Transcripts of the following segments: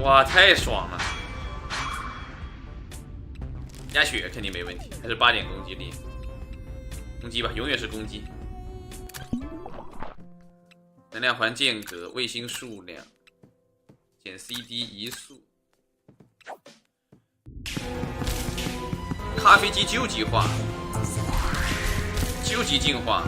哇，太爽了！压血肯定没问题，还是8点攻击力，攻击吧，永远是攻击。能量环间隔，卫星数量，减 CD 移速，咖啡机究极化，究极进化。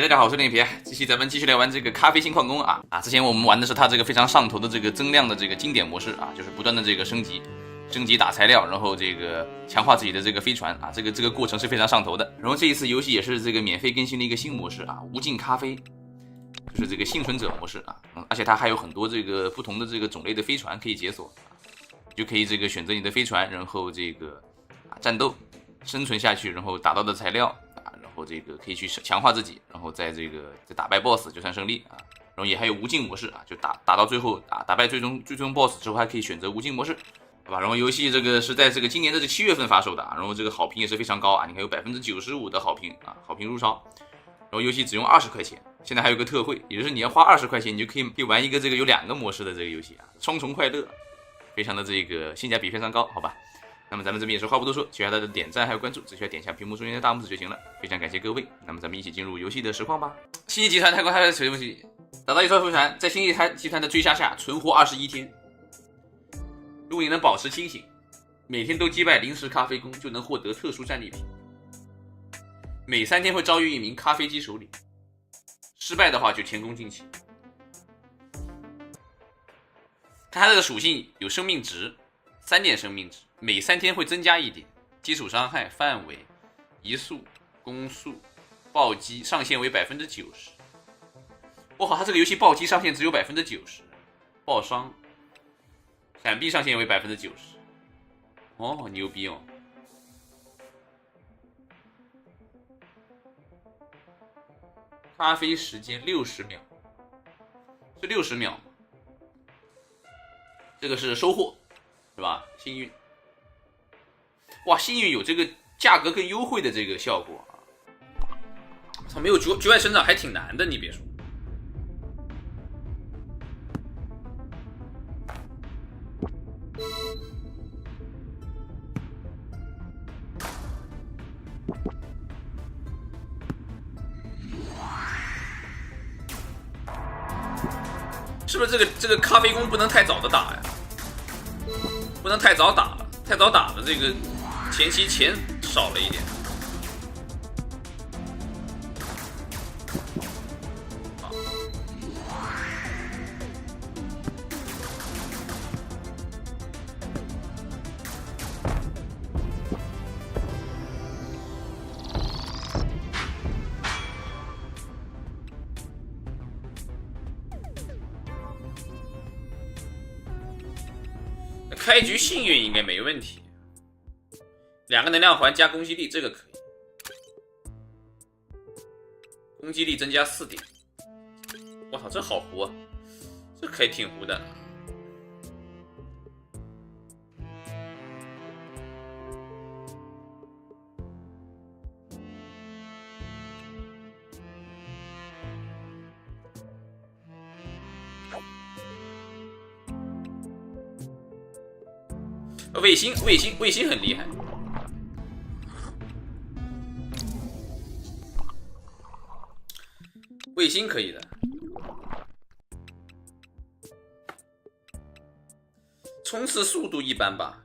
大家好，我是脸皮，咱们继续来玩这个咖啡新矿工啊！之前我们玩的是它这个非常上头的这个增量的这个经典模式啊，就是不断的这个升级打材料，然后这个强化自己的这个飞船啊，这个过程是非常上头的。然后这一次游戏也是这个免费更新了一个新模式啊，无尽咖啡，就是这个幸存者模式啊，而且它还有很多这个不同的这个种类的飞船可以解锁，就可以这个选择你的飞船，然后这个战斗生存下去，然后打到的材料。然后这个可以去强化自己，然后再打败 BOSS 就算胜利啊。然后也还有无尽模式啊，就打到最后打败最终 BOSS 之后还可以选择无尽模式，好吧？然后游戏这个是在这个今年的7月份发售的啊，然后这个好评也是非常高啊，你看有95%的好评啊，好评如潮。然后游戏只用20块钱，现在还有个特惠，也就是你要花20块钱，你就可以玩一个这个有2个模式的这个游戏啊，双重快乐，非常的这个性价比非常高，好吧？那么咱们这边也是话不多说，需要大家的点赞还有关注，只需要点下屏幕中间的大拇指就行了。非常感谢各位，那么咱们一起进入游戏的实况吧。星际集团太空海水东西，打到一艘飞船，在星际集团的追杀下存活21天。如果你能保持清醒，每天都击败临时咖啡工，就能获得特殊战利品。每3天会遭遇一名咖啡机首领，失败的话就前功尽弃。看它这个属性有生命值，3点生命值。每3天会增加1点，基础伤害、范围、移速、攻速、暴击上限为90%。我靠，它这个游戏暴击上限只有90%，爆伤、闪避上限为90%。哦，牛逼哦！咖啡时间60秒，是60秒。这个是收获，是吧？幸运。哇，幸运有这个价格更优惠的这个效果啊！操，没有局外生长还挺难的，你别说。是不是这个咖啡工不能太早的打呀？不能太早打了，太早打了这个。前期钱少了一点，开局幸运应该没问题。2个能量环加攻击力，这个可以。攻击力增加4点。我操，这好糊啊！这可以挺糊的。卫星很厉害。卫星可以的，冲刺速度一般吧。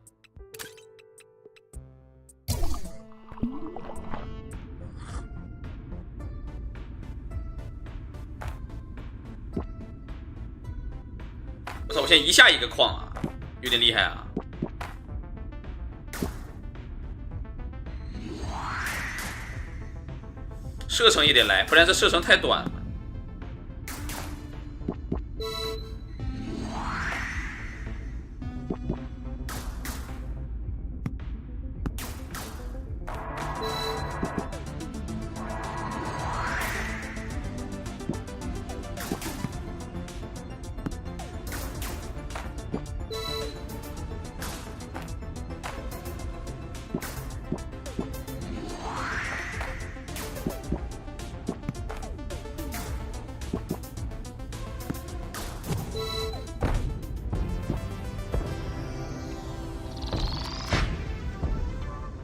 我操！我现在一下一个矿啊，有点厉害啊。射程也得来，不然这射程太短了。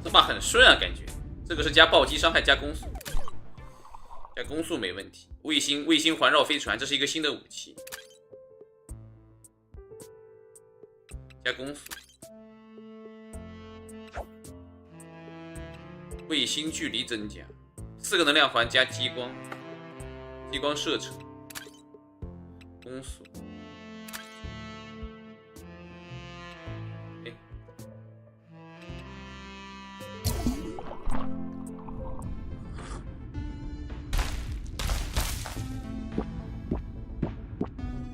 这把很顺啊，感觉这个是加暴击伤害加攻速，加攻速没问题。卫星环绕飞船，这是一个新的武器，加攻速。卫星距离增加，4个能量环加激光，激光射程，攻速。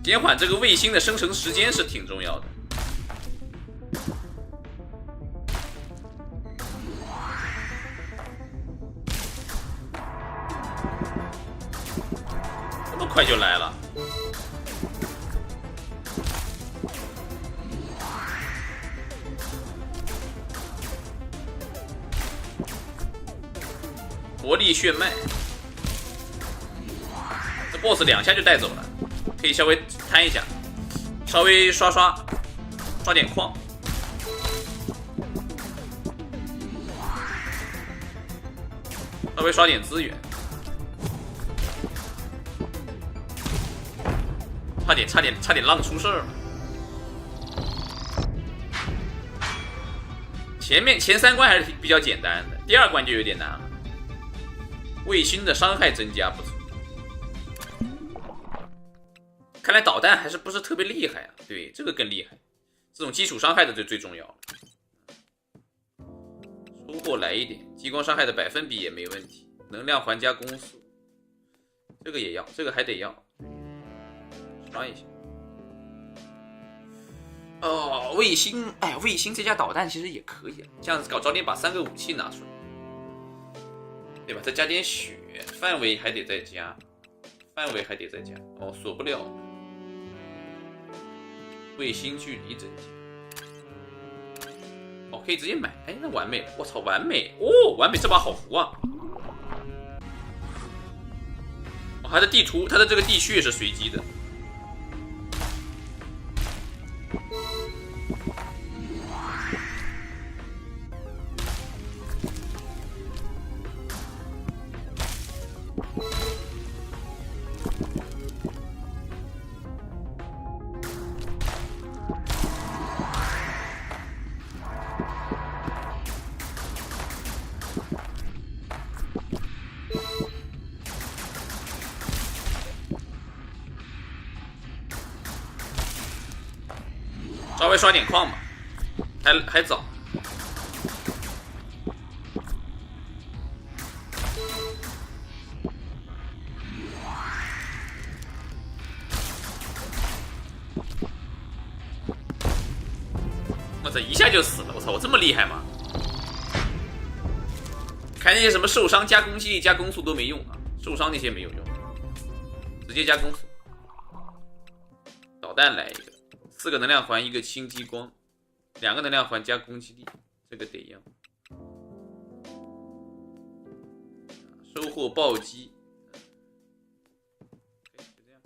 减缓这个卫星的生成时间是挺重要的。这么快就来了。活力血脉，这 BOSS 2下就带走了。可以稍微摊一下，稍微刷点矿，稍微刷点资源，差点浪出事儿了。前3关还是比较简单的，第2关就有点难了。卫星的伤害增加不错。看来导弹还是不是特别厉害啊？对，这个更厉害。这种基础伤害的最重要了。收获来一点，激光伤害的%比也没问题。能量环加攻速，这个也要，这个还得要。刷一下。哦，卫星，哎，卫星这加导弹其实也可以啊。这样子搞，早点把3个武器拿出来，对吧？再加点血，范围还得再加，哦，锁不了。卫星距离增加，哦，可以直接买，哎，那完美了，我操，完美哦，完美，这把好胡啊！哦，它的地图，它的这个地区也是随机的。稍微刷点矿吧，还早。我操，一下就死了！我操，我这么厉害吗？看那些什么受伤加攻击力加攻速都没用啊，受伤那些没有用，直接加攻速。导弹来一个。4个能量环，1个轻激光，2个能量环加攻击力，这个得要。收获暴击，就这样。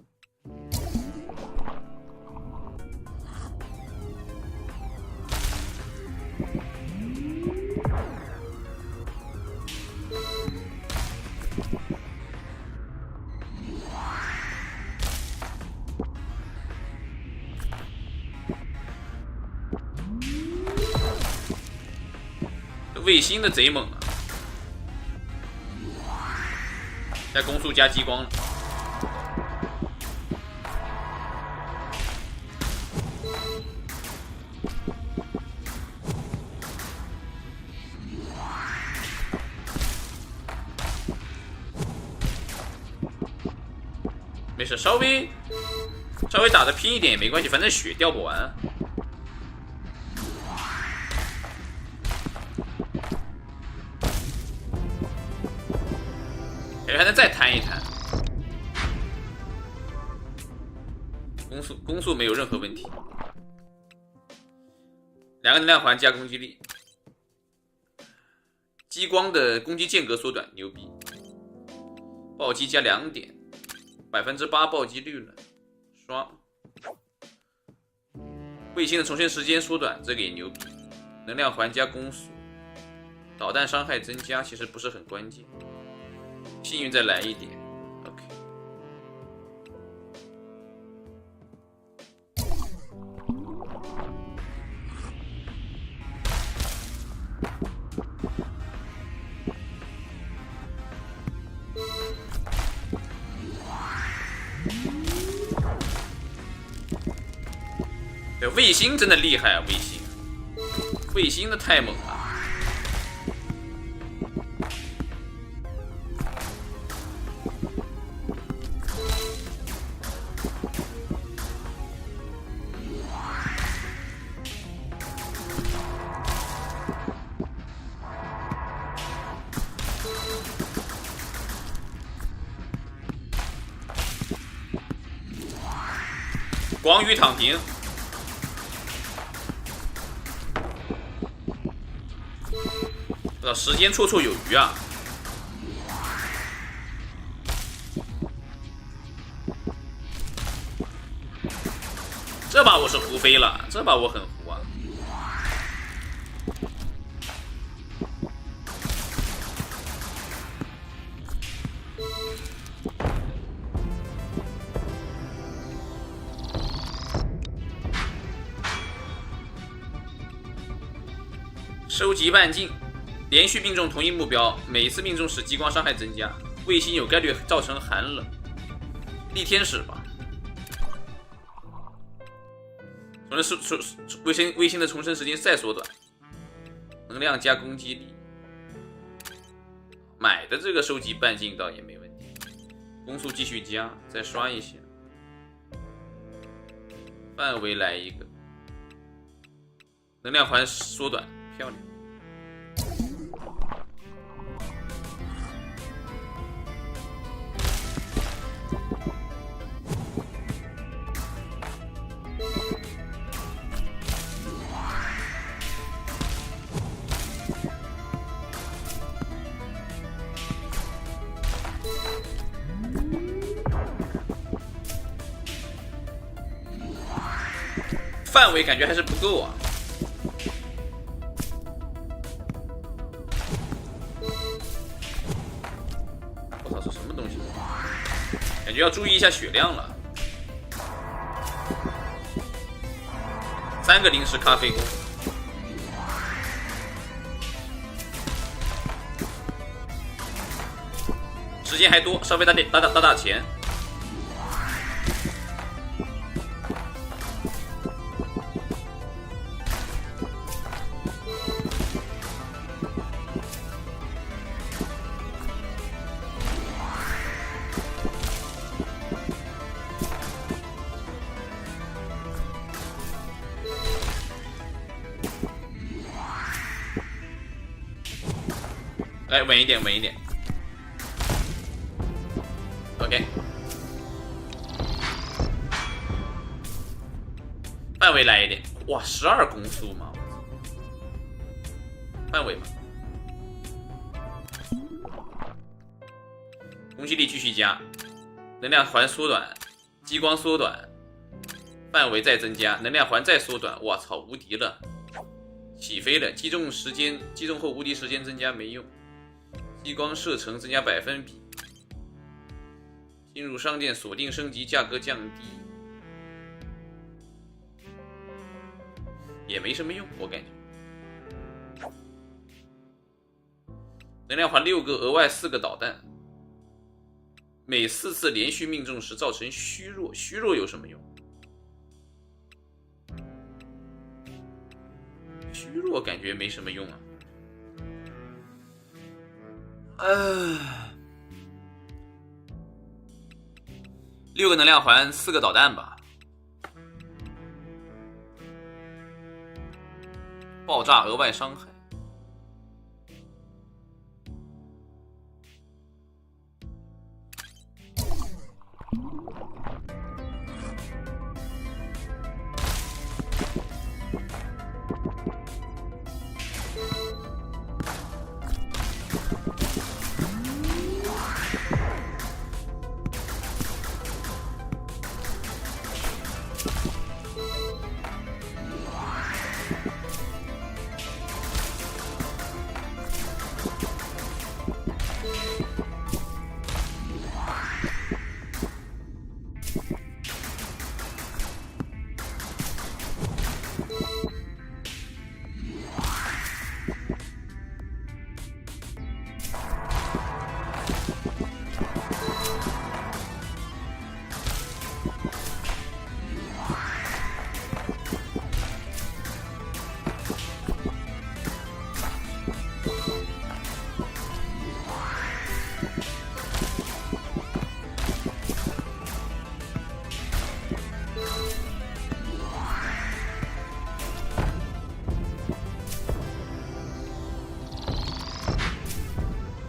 卫星的贼猛啊！加攻速加激光了。没事，稍微打得拼一点也没关系，反正血掉不完。还能再弹一弹，攻速没有任何问题。2个能量环加攻击力，激光的攻击间隔缩短，牛逼。暴击加2点，8%暴击率了，刷。卫星的重现时间缩短，这个也牛逼。能量环加攻速，导弹伤害增加其实不是很关键，幸运再来一点。OK， 对，卫星真的厉害啊！卫星的太猛了。广宇躺平，时间绰绰有余啊！这把我是胡飞了，这把我很胡啊！收集半径，连续命中同一目标，每一次命中时激光伤害增加，卫星有概率造成寒冷。逆天使吧，卫星的重生时间再缩短，能量加攻击力。买的这个收集半径倒也没问题，攻速继续加，再刷一下，范围来一个，能量环缩短，漂亮。范围感觉还是不够啊！我操，这什么东西？感觉要注意一下血量了。3个临时咖啡工，时间还多，稍微打钱。来，稳一点，稳一点。OK， 范围来一点。哇，12攻速吗？范围嘛。攻击力继续加，能量环缩短，激光缩短，范围再增加，能量环再缩短。哇操，无敌了！起飞了，击中后无敌时间增加没用。激光射程增加1%，进入商店锁定升级，价格降低，也没什么用，我感觉。能量环6个，额外4个导弹，每4次连续命中时造成虚弱，虚弱有什么用？虚弱感觉没什么用啊。6个能量环，4个导弹吧。爆炸额外伤害。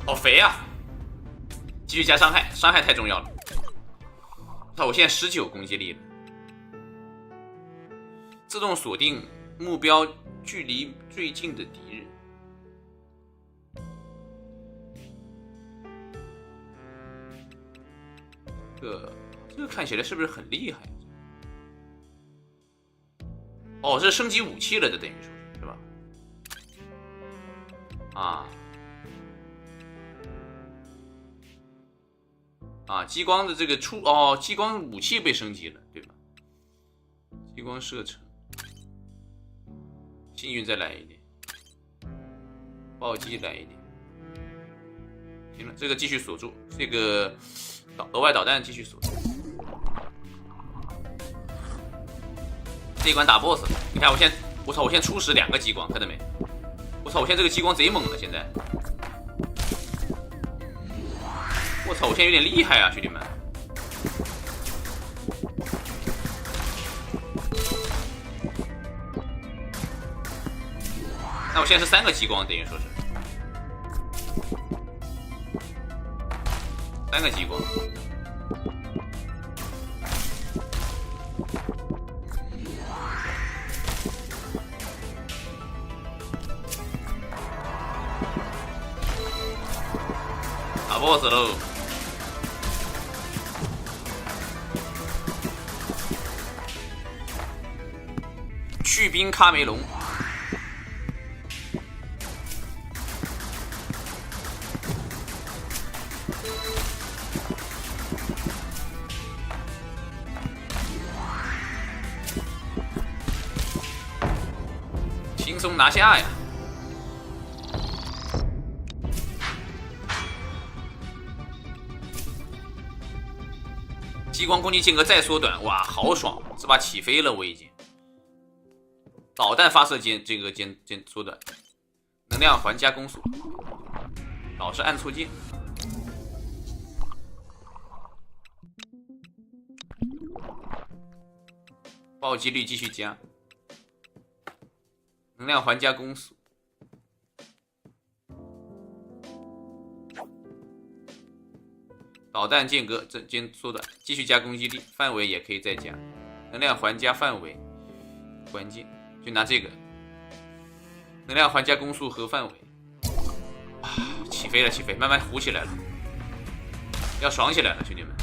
好肥啊！继续加伤害，伤害太重要了。那我现在19攻击力了。自动锁定目标距离最近的敌人。这个看起来是不是很厉害？哦，这是升级武器了的，等于说是吧？激光的这个激光武器被升级了，对吧？激光射程，幸运再来一点，暴击来一点，行了，这个继续锁住，这个额外导弹继续锁住。这一关打 BOSS， 你看我现在初始2个激光，看到没？我操，我现在这个激光贼猛的，现在。我操，我现在有点厉害啊，兄弟们！那我现在是3个激光，等于说是3个激光。打 BOSS 喽！去冰卡梅隆，轻松拿下呀！激光攻击间隔再缩短，哇，好爽！这把起飞了，我已经。导弹发射间缩短，能量环加攻速，老是按错键。暴击率继续加，能量环加攻速。导弹间隔缩短，继续加攻击力，范围也可以再加，能量环加范围，关键。就拿这个能量环加攻速和范围，起飞了，起飞，慢慢糊起来了，要爽起来了，兄弟们！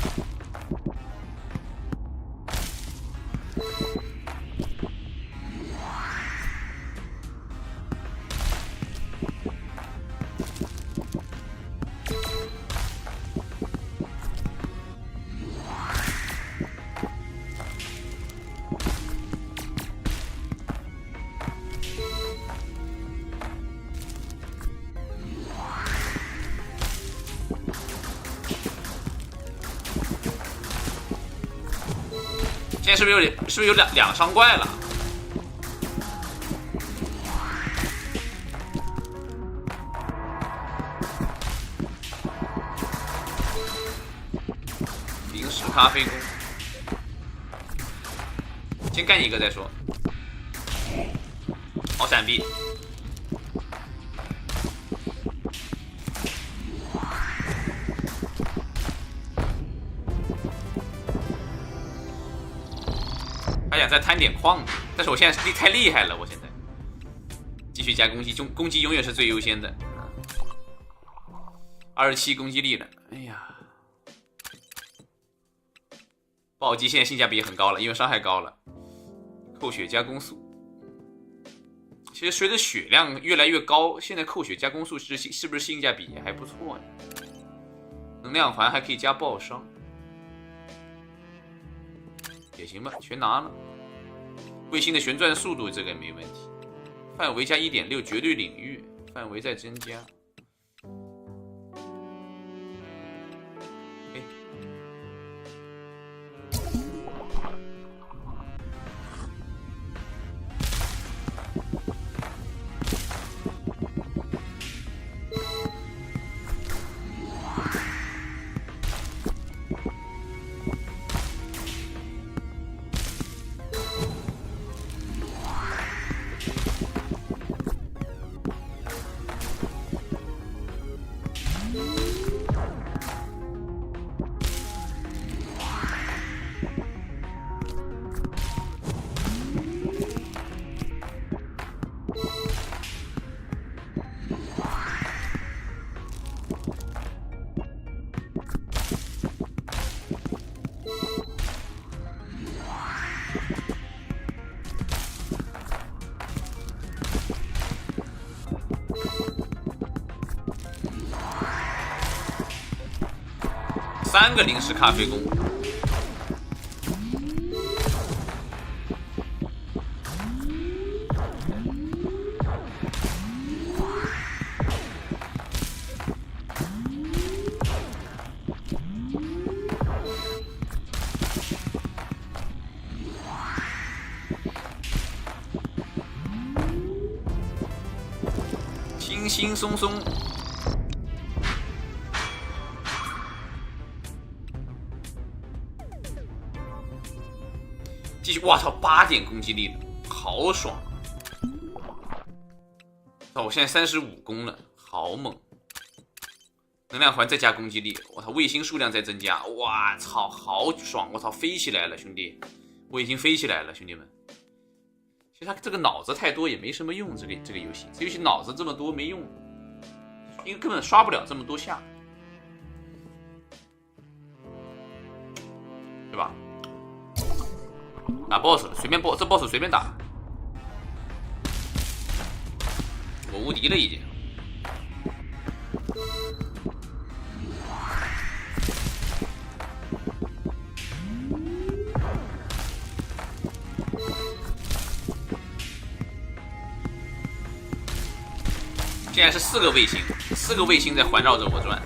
现在是不是有两伤怪了？零食咖啡工，先干一个再说。好闪避。还想再贪点矿呢，但是我现在太厉害了，我现在继续加攻击，攻击永远是最优先的。27攻击力了，哎呀，暴击现在性价比也很高了，因为伤害高了，扣血加攻速。其实随着血量越来越高，现在扣血加攻速是不是性价比也还不错呢？能量环还可以加爆伤，也行吧，全拿了。卫星的旋转速度这个没问题，范围加 1.6 绝对领域，范围再增加。3个零食咖啡工。轻轻松松，继续！哇操，8点攻击力了，好爽！哦，我现在35攻了，好猛！能量环再加攻击力，我操，卫星数量在增加，哇操，好爽！我操，飞起来了，兄弟，我已经飞起来了，兄弟们。其实他这个脑子太多也没什么用，这个游戏，这游戏脑子这么多没用，因为根本刷不了这么多下，对吧？打 boss 了，随便这 boss 随便打，我无敌了已经。现在是4个卫星，4个卫星在环绕着我转。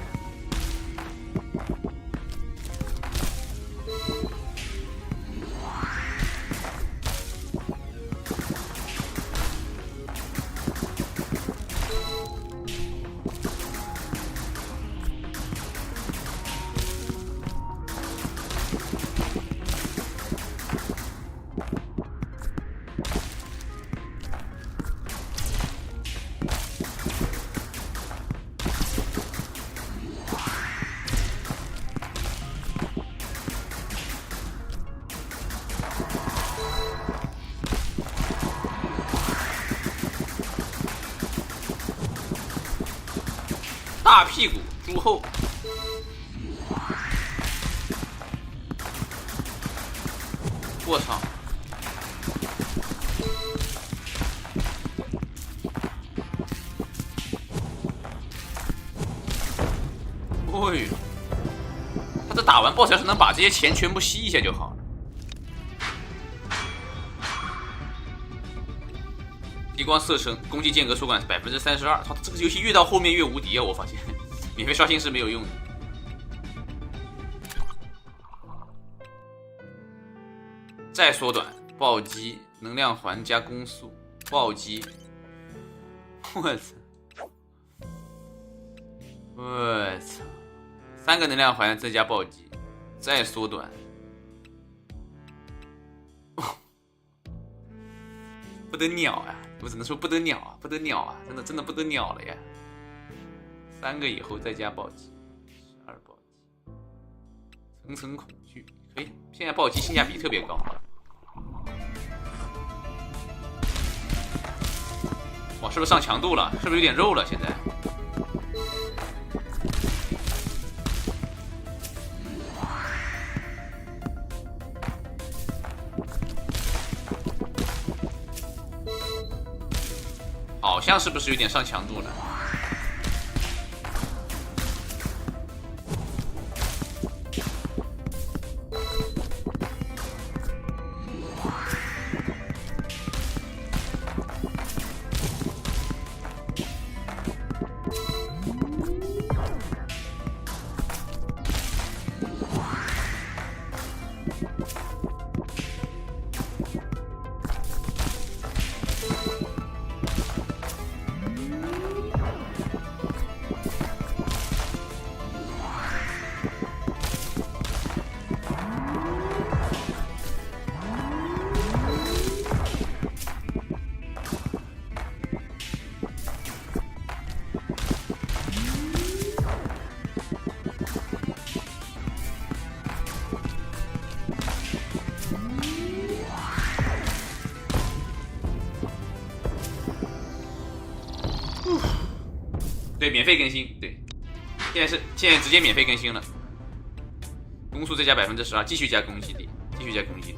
大屁股猪后，我操！哎呦，他这打完 BOSS 要是能把这些钱全部吸一下就好了。激光射程，攻击间隔缩短32%。操，这个游戏越到后面越无敌啊！我发现，免费刷新是没有用的。再缩短，暴击，能量环加攻速，暴击。我操！我操！3个能量环增加暴击，再缩短。不得了啊！我只能说不得了啊，不得了啊，真的不得了了呀！3个以后再加暴击，12暴击，层层恐惧，可以。现在暴击性价比特别高。哇，是不是上强度了？是不是有点肉了？现在？好像是不是有点上强度了？对，免费更新，对，现在直接免费更新了，攻速再加12%，继续加攻击力，继续加攻击力，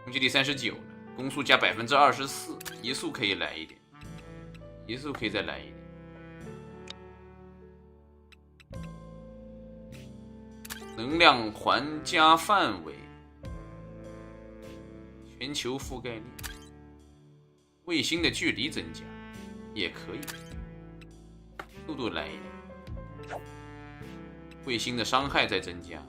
攻击力39了，攻速加24%，移速可以来一点，移速可以再来一点。能量环加范围，全球覆盖力，卫星的距离增加也可以，速度来一点，卫星的伤害在增加。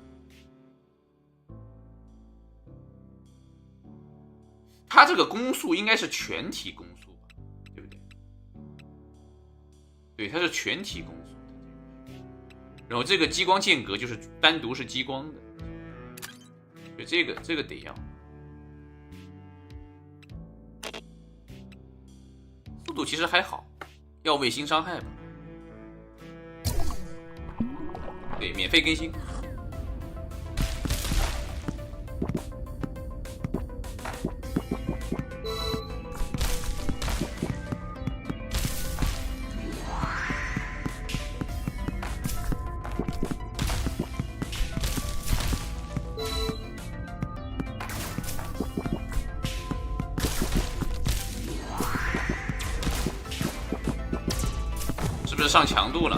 它这个攻速应该是全体攻速吧，对不对？对，它是全体攻速。然后这个激光间隔就是单独是激光的，所以这个得要。速度其实还好，要卫星伤害吧。对，免费更新。是不是上强度了？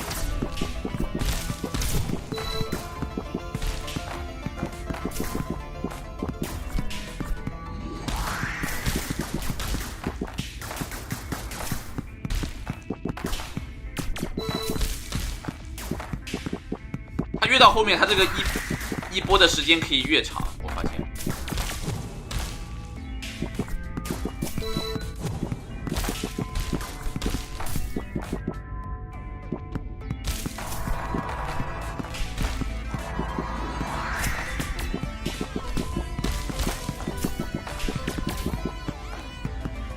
它越到后面，它这个一波的时间可以越长，我发现。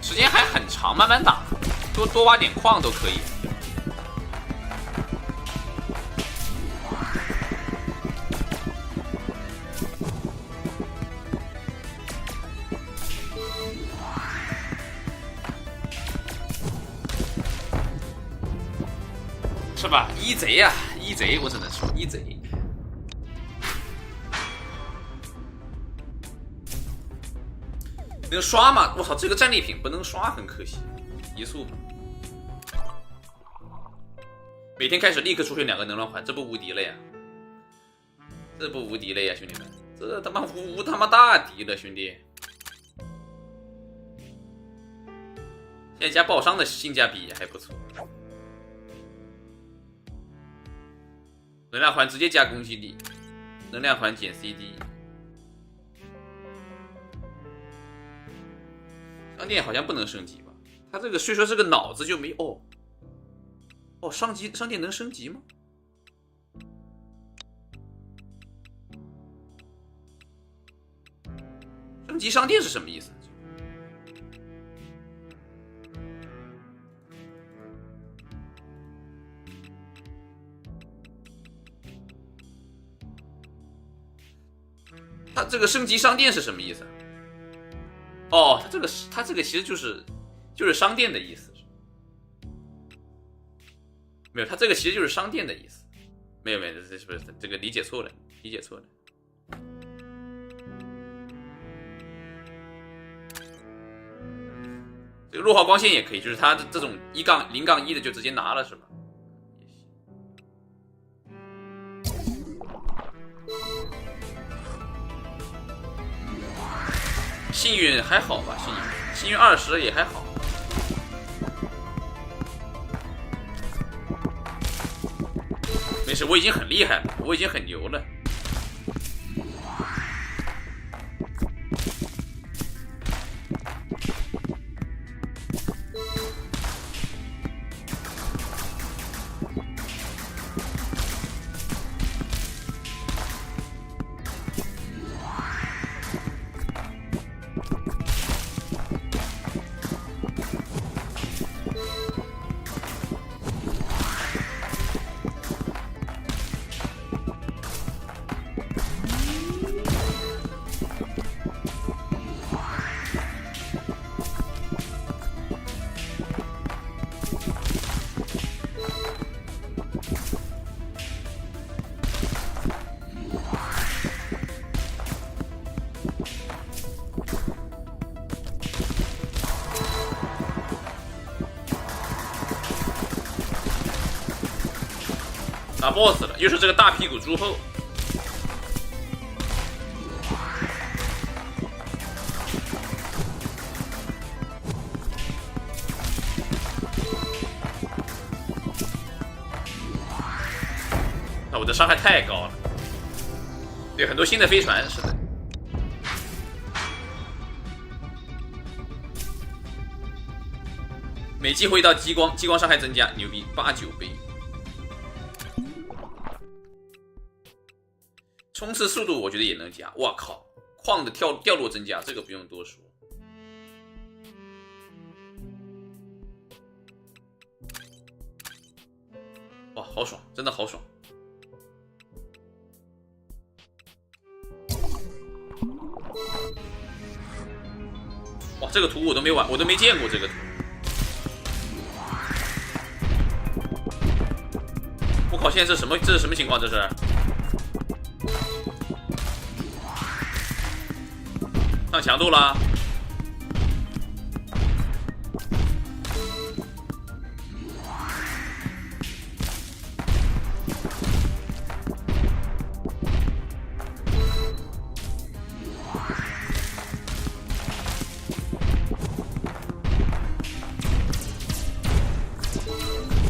时间还很长，慢慢打，多挖点矿都可以。是吧？一贼呀，一贼，我只能说一贼。能刷吗？我操，这个战利品不能刷，很可惜。移速吧。每天开始立刻出现2个能量环，这不无敌了呀？这不无敌了呀，兄弟们！这他妈无他妈大敌了，兄弟！现在加爆伤的性价比也还不错。能量环直接加攻击力，能量环减 CD。商店好像不能升级吧？它这个虽说是个脑子就没商店能升级吗？升级商店是什么意思？它这个升级商店是什么意思？哦，它这个其实就是商店的意思。没有，它这个其实就是商店的意思。没有，这是不是这个理解错了？理解错了。这个弱化光线也可以，就是它这种0-1的就直接拿了是吧？幸运还好吧，幸运20也还好。没事，我已经很厉害了，我已经很牛了。打 BOSS 了，又是这个大屁股猪后。那我的伤害太高了。对，很多新的飞船，是的。每击回到激光伤害增加，牛逼，89倍。冲刺速度我觉得也能加，哇靠！矿的掉落增加，这个不用多说。哇，好爽，真的好爽！哇，这个图我都没玩，我都没见过这个图。我靠，现在这是什么情况？这是？上强度了。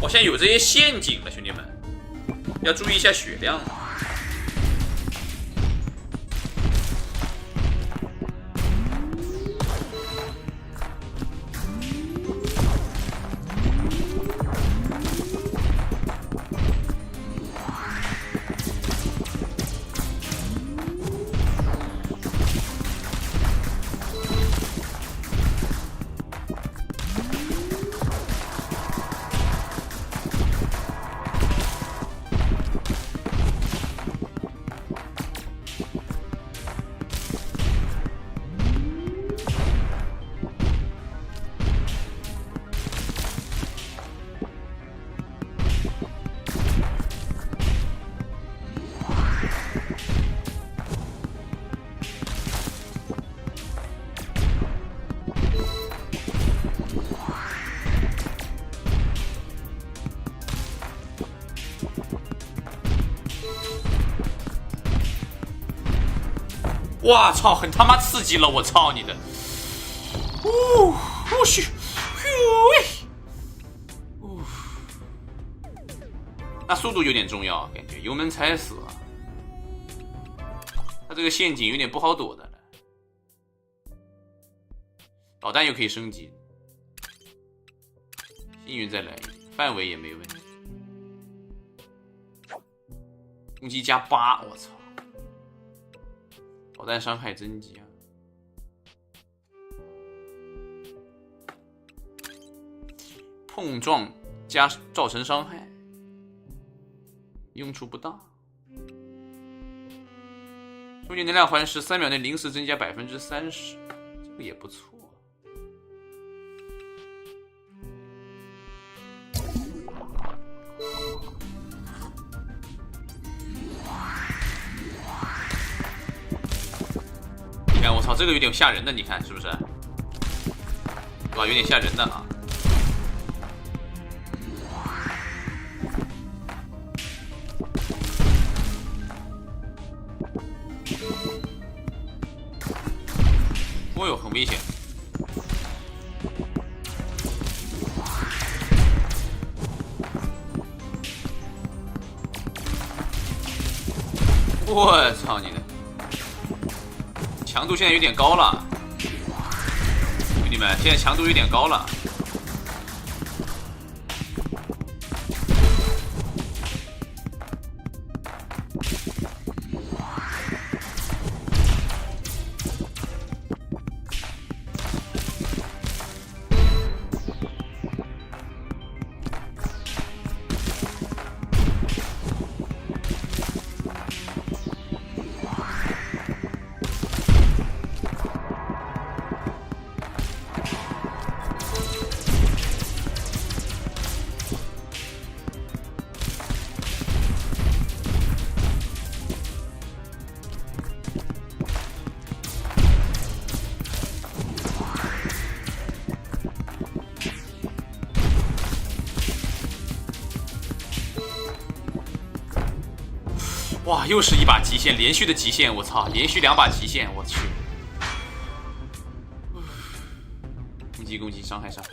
我现在有这些陷阱了，兄弟们，要注意一下血量。哇操，很他妈刺激了！我操你的！我去，那速度有点重要，感觉油门踩死了。他这个陷阱有点不好躲的了。导弹又可以升级，幸运再来一点，范围也没问题。攻击加8，我操！导弹伤害增加，碰撞加造成伤害，用处不大。终结能量环时3秒内临时增加30%，这个也不错。你看，我操，这个有点吓人的，你看是不是？哇，有点吓人的啊！哦哟，很危险！我操你的！强度现在有点高了，兄弟们，现在强度有点高了。哇，又是一把极限，连续的极限，我操，连续2把极限，我去！攻击，伤害，伤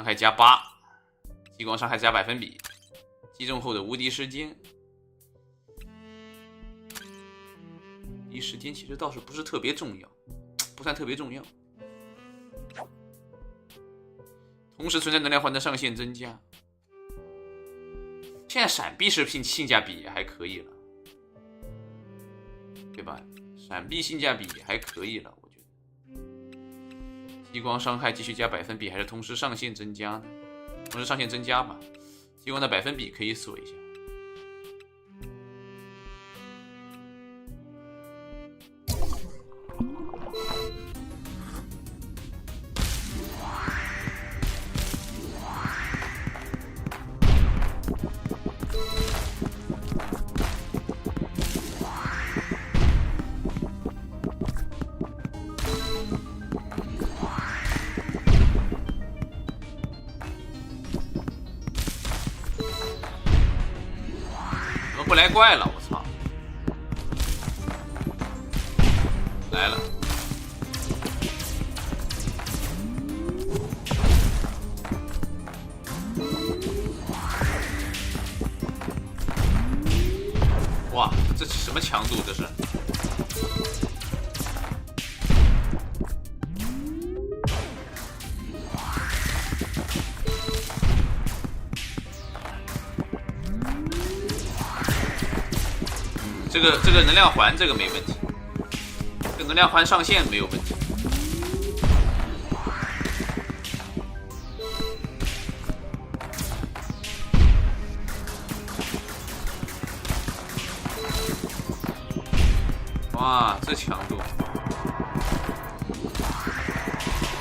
害加8，激光伤害加百分比，击中后的无敌时间。无敌时间其实倒是不是特别重要，不算特别重要。同时存在能量环的上限增加。现在闪避是性价比也还可以了，对吧？闪避性价比也还可以了，我觉得。激光伤害继续加百分比，还是同时上限增加呢？同时上限增加吧。激光的百分比可以锁一下。不来怪了，我操！来了，哇，这是什么强度？这是？这个能量环这个没问题，这个能量环上限没有问题。哇，这强度！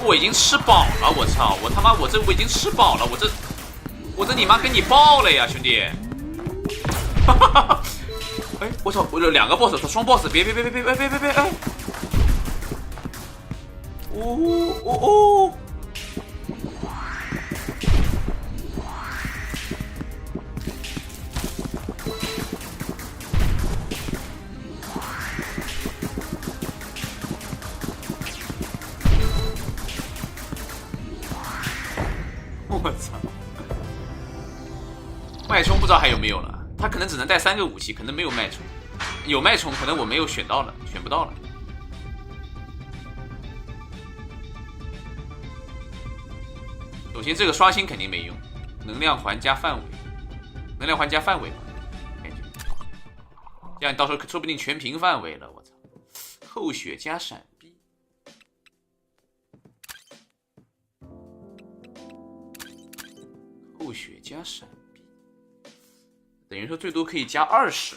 我已经吃饱了，我操！我他妈我已经吃饱了，我这你妈跟你爆了呀，兄弟！哈哈哈！哎，我操！我有2个 boss， 他双 boss， 别！哎！哦！我操！脉冲不知道还有没有了。他可能只能带3个武器，可能没有脉冲，有脉冲可能我没有选到了，选不到了。首先这个刷新肯定没用，能量环加范围，能量环加范围嘛，这样到时候说不定全屏范围了，我操！扣血加闪避，扣血加闪避。等于说最多可以加20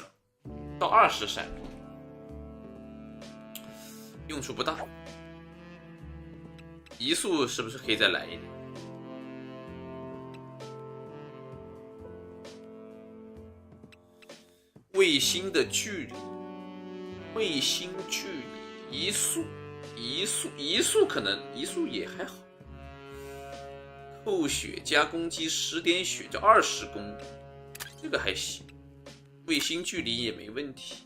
到20闪避，用处不大。移速是不是可以再来一点？卫星的距离，卫星距离，移速可能移速也还好。扣血加攻击10点血就20攻。这个还行，卫星距离也没问题。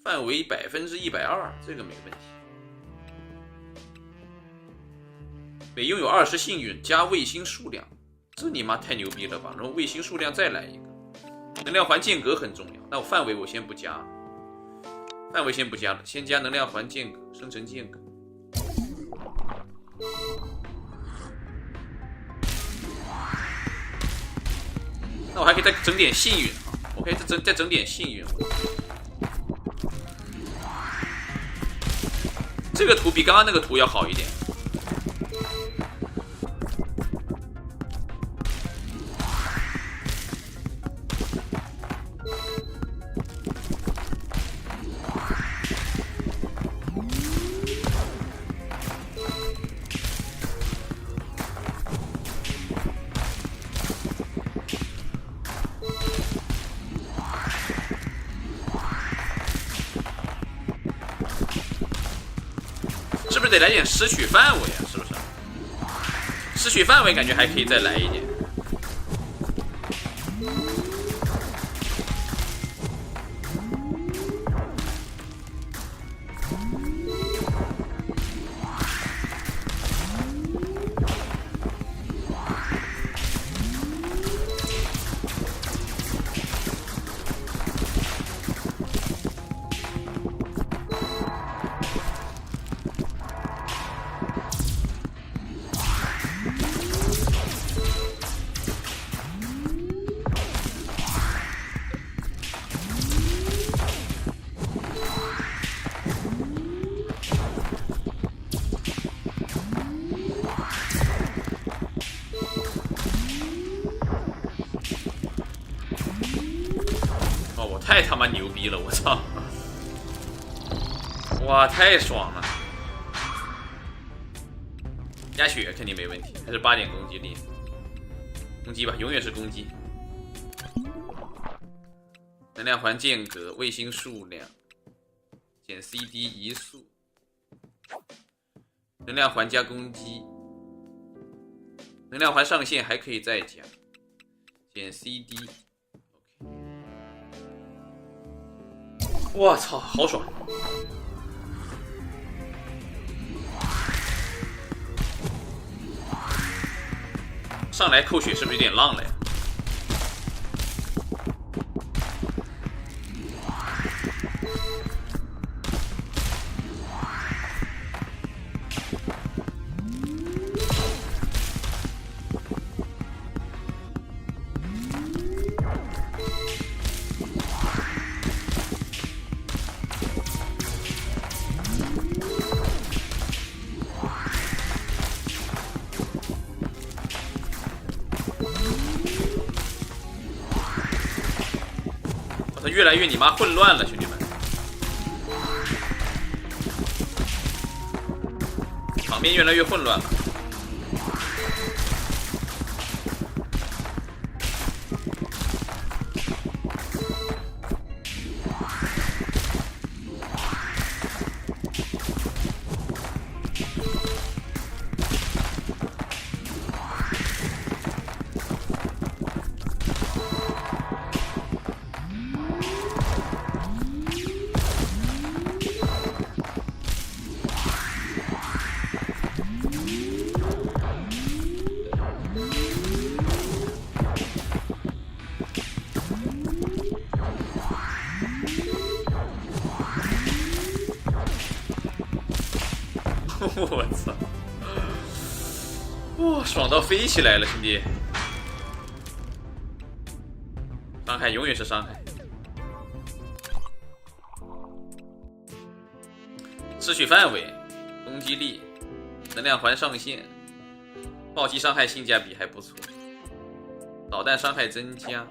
范围120%，这个没问题。每拥有20幸运加卫星数量，这你妈太牛逼了吧！然后卫星数量再来一个，能量环间隔很重要。那我范围我先不加，范围先不加了，先加能量环间隔，生成间隔。那我还可以再整点幸运啊！我可以再整点幸运。这个图比刚刚那个图要好一点。是不是得来点拾取范围啊？是不是？拾取范围感觉还可以再来一点。太他妈牛逼了！我操！哇，太爽了！压血肯定没问题，还是8点攻击力，攻击吧，永远是攻击。能量环间隔，卫星数量，减 CD 移速，能量环加攻击，能量环上限还可以再加，减 CD。我操，好爽！上来扣血是不是有点浪了呀？它越来越你妈混乱了，兄弟们！场面越来越混乱了。我操！哇，爽到飞起来了，兄弟！伤害永远是伤害。失去范围，攻击力，能量环上限，暴击伤害性价比还不错，导弹伤害增加，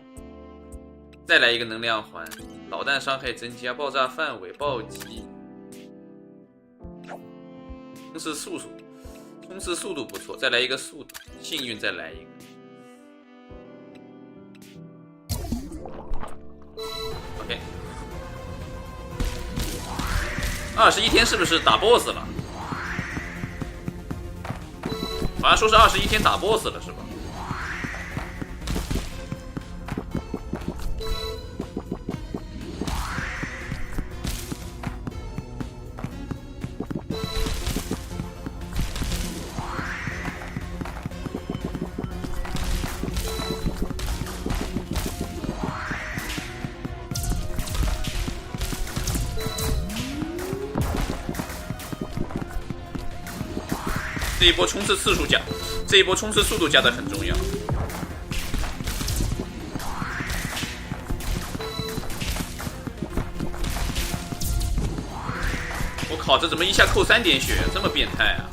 再来一个能量环，导弹伤害增加，爆炸范围，暴击。冲刺速度不错，再来一个速度，幸运再来一个。OK， 21天是不是打 BOSS 了？好像说是21天打 BOSS 了，是吧？这一波冲刺次数加，这一波冲刺速度加的很重要。我靠，这怎么一下扣3点血，这么变态啊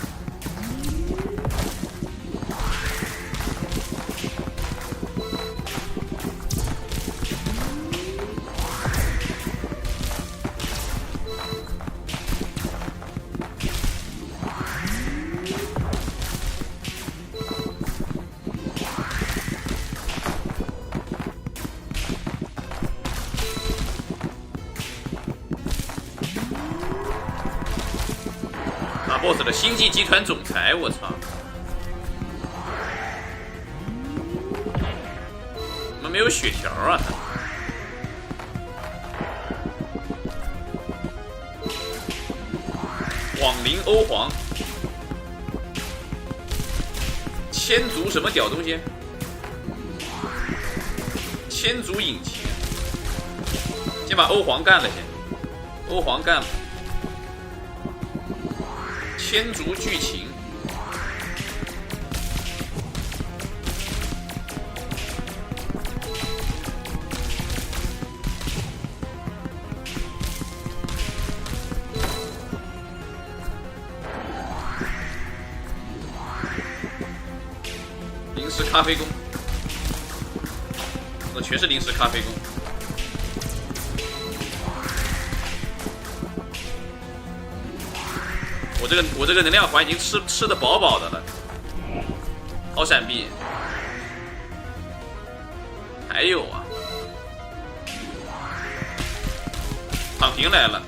！BOSS 的星际集团总裁，我操！怎么没有血条啊？网灵欧皇，千族什么屌东西？千族引擎，先把欧皇干了先，欧皇干了。千族剧情，零食咖啡宫，那全是零食咖啡宫。我这个能量环已经吃的饱饱的了，好闪避。还有啊，躺平来了。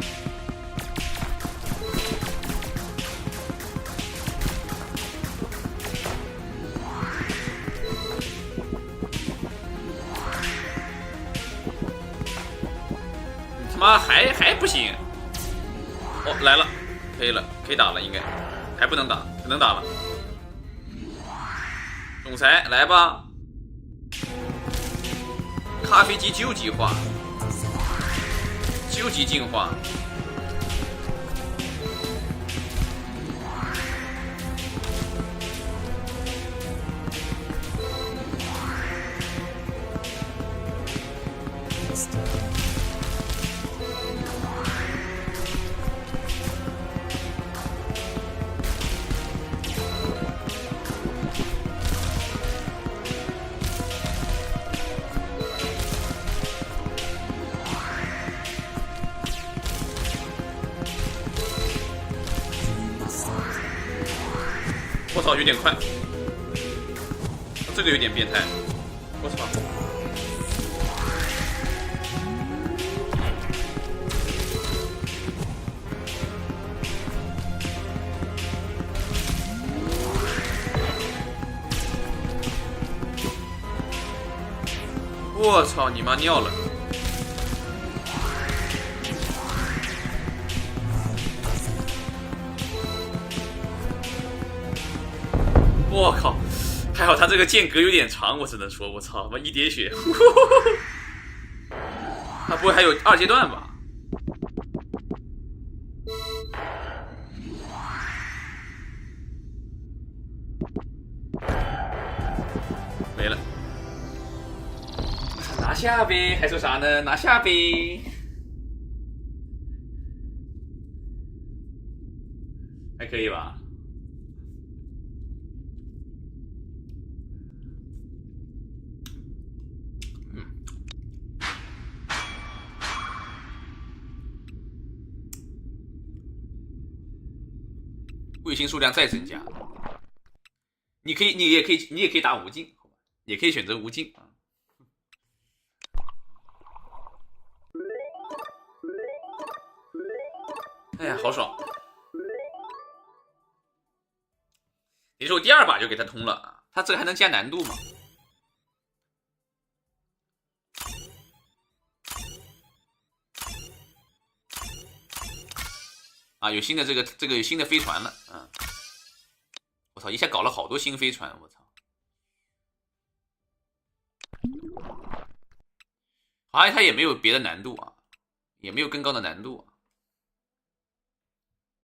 他妈还不行。哦，来了，可以了，可以打了，应该还不能打，能打了。总裁来吧，咖啡机究极化，究极进化。我操，有点快，这个有点变态，我操！我操你妈尿了！我靠，还好他这个间隔有点长，我只能说，我操，他妈一滴血，他不会还有2阶段吧？没了，拿下呗，还说啥呢？拿下呗，还可以吧？卫星数量再增加，你也可以打无尽，好吧？也可以选择无尽啊。哎呀，好爽！你说我第2把就给他通了啊，他这个还能加难度吗？啊，有新的这个有新的飞船了，啊！我操，一下搞了好多新飞船，我操！好像它也没有别的难度啊，也没有更高的难度。